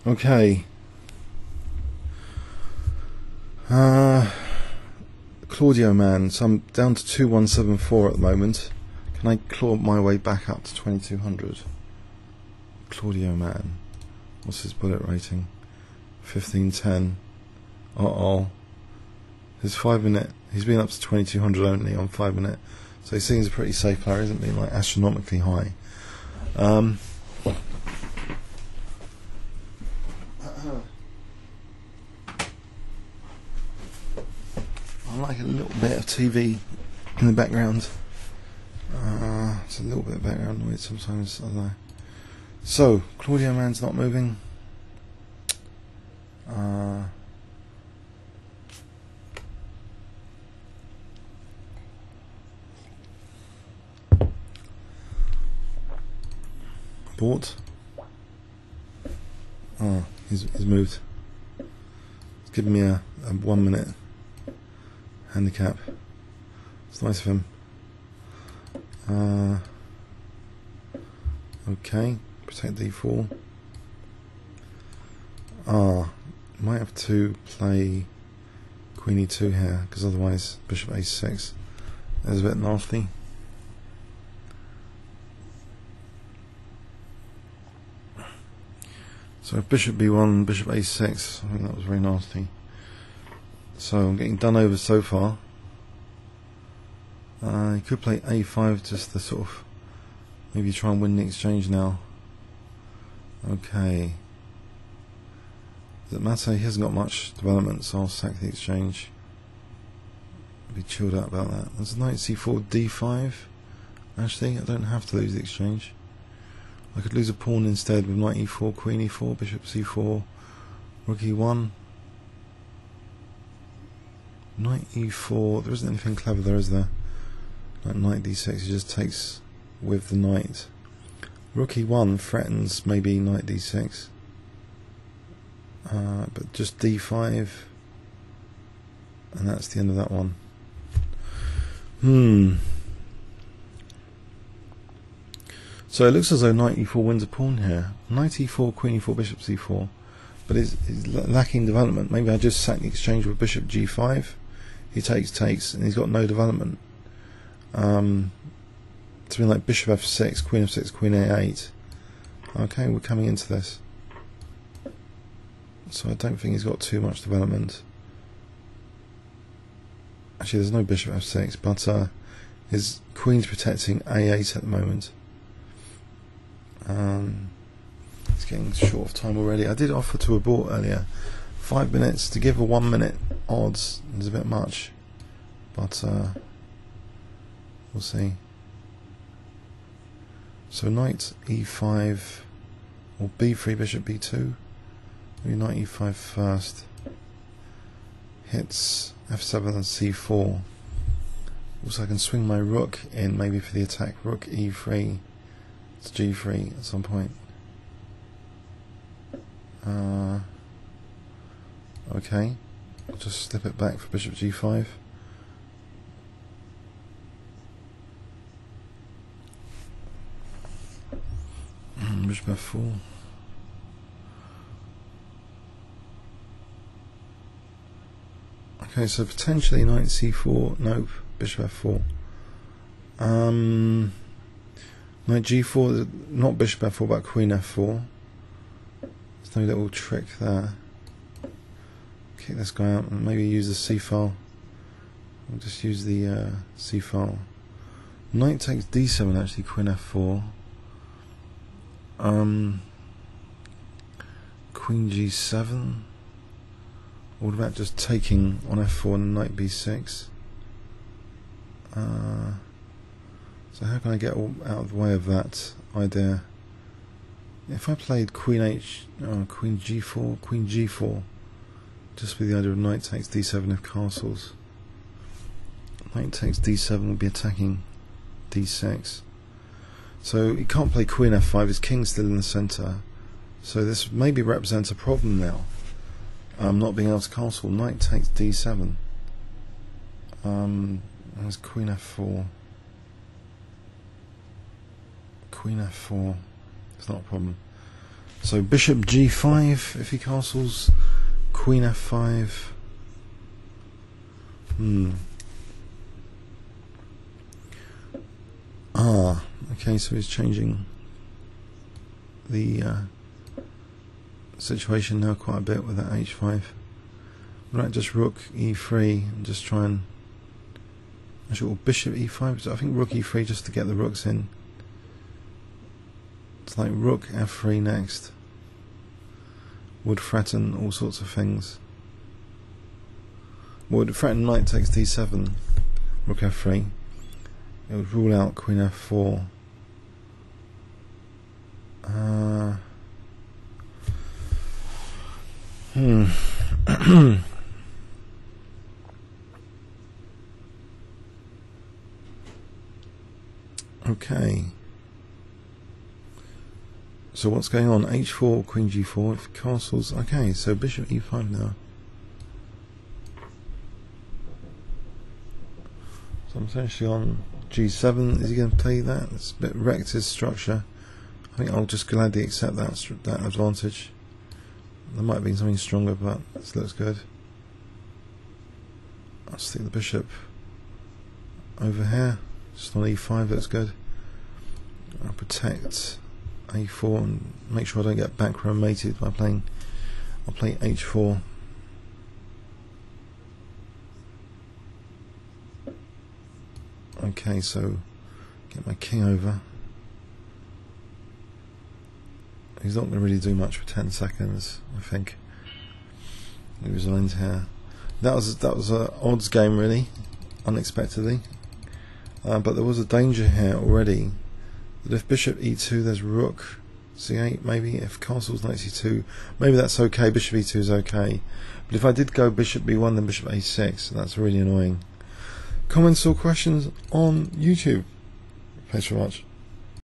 Okay. ClaudioMan, so I'm down to 2174 at the moment. Can I claw my way back up to 2200? ClaudioMan. What's his bullet rating? 1510. His 5 minute, he's been up to 2200 only on 5 minute. So he seems a pretty safe player, isn't being like astronomically high. I like a little bit of TV in the background. It's a little bit of background noise sometimes, I don't know. So, ClaudioMan's not moving. Bought. He's moved. It's giving me a 1 minute handicap. It's nice of him. Okay, protect d4. Might have to play Queen e2 here, because otherwise bishop a6 is a bit nasty. So bishop b1, bishop a6, I think that was very nasty. So I'm getting done over so far. You could play a5 just to sort of maybe try and win the exchange now. Okay. Does it matter? He hasn't got much development, so I'll sack the exchange. Be chilled out about that. There's knight c4 d5. Actually, I don't have to lose the exchange. I could lose a pawn instead with knight e4, queen e4, bishop c4, rook e1. Knight e4, there isn't anything clever there, is there? Like knight d6, he just takes with the knight. Rook e1 threatens maybe knight d6. But just d5. And that's the end of that one. So it looks as though knight e4 wins a pawn here. Knight e4, queen e4, bishop c4. But it's lacking development. Maybe I just sack the exchange with bishop g5. He takes, and he's got no development. It's been like bishop f6, queen f6, queen a8. Okay, we're coming into this. So I don't think he's got too much development. Actually, there's no bishop f6, but his queen's protecting a8 at the moment. It's getting short of time already. I did offer to abort earlier. 5 minutes to give a 1 minute odds is a bit much, but we'll see. So knight e5 or b3 bishop b2. Maybe knight e5 first. Hits f7 and c4. Also I can swing my rook in maybe for the attack. Rook e3 to g3 at some point. Okay, I'll just slip it back for bishop g5. Bishop f4. Okay, so potentially knight c4. Nope, bishop f4. Knight g4, not bishop f4 but queen f4. There's no little trick there. Kick this guy out and maybe use the c file. I'll just use the c file. Knight takes d7 actually, queen f4. Queen g7. What about just taking on f4 and knight b6? So how can I get out of the way of that idea? If I played queen g4, just with the idea of knight takes d7 if castles. Knight takes d7 will be attacking d6. So he can't play queen f5, his king's still in the centre. So this maybe represents a problem now. Not being able to castle. Knight takes d7. There's queen f4. Queen f4. It's not a problem. So bishop g5 if he castles queen f5. Okay, so he's changing the situation now quite a bit with that h5. Right, just rook e3 and just try and actually bishop e5. So I think rook e3 just to get the rooks in. It's like rook f3 next. Would threaten all sorts of things. Would threaten knight takes d7, rook f3. It would rule out queen f4. Okay. So what's going on? h4, queen g4, if castles. Okay, so bishop e5 now. So I'm essentially on g7. Is he going to play that? It's a bit wrecked his structure. I think I'll just gladly accept that advantage. There might have been something stronger, but this looks good. I'll stick the bishop over here. Just on e5 looks good. I'll protect a4 and make sure I don't get back row mated by playing. I'll play h4. Okay, so get my king over. He's not going to really do much for 10 seconds, I think. He resigns here. That was a odds game, really, unexpectedly. But there was a danger here already. That if bishop e2, there's rook c8. Maybe if castles knight c2, maybe that's okay. Bishop e2 is okay. But if I did go bishop b1, then bishop a6, that's really annoying. Comments or questions on YouTube. Thanks very much.